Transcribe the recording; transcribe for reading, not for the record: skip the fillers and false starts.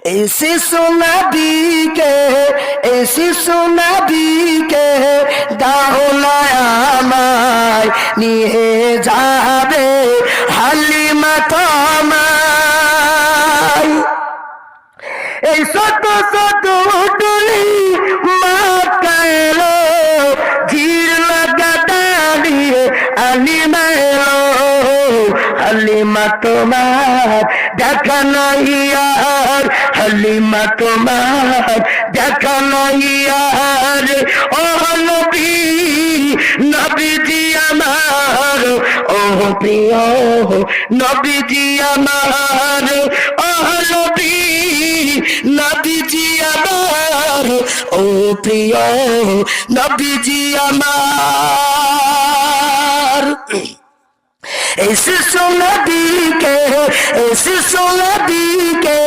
এই শিশু নবীকে, এই শিশু নবীকে দাও না আমায় নিয়ে যাবে হালিমা তোমায়। এই শত শত টুলি মক্কা এলো, ভিড় লাগা দাঁড়িয়ে হালিমা এলো। হালিমা তোমার দেখা নাই আর, হালিমা তোমার দেখা নাই আর। ও নবী, নবীজি আমার, ও প্রিয় নবীজি আমার, ও নবী, নবীজি আমার, ও প্রিয় নবীজি আমার। এই শিশু নবীকে, এই শিশু নবীকে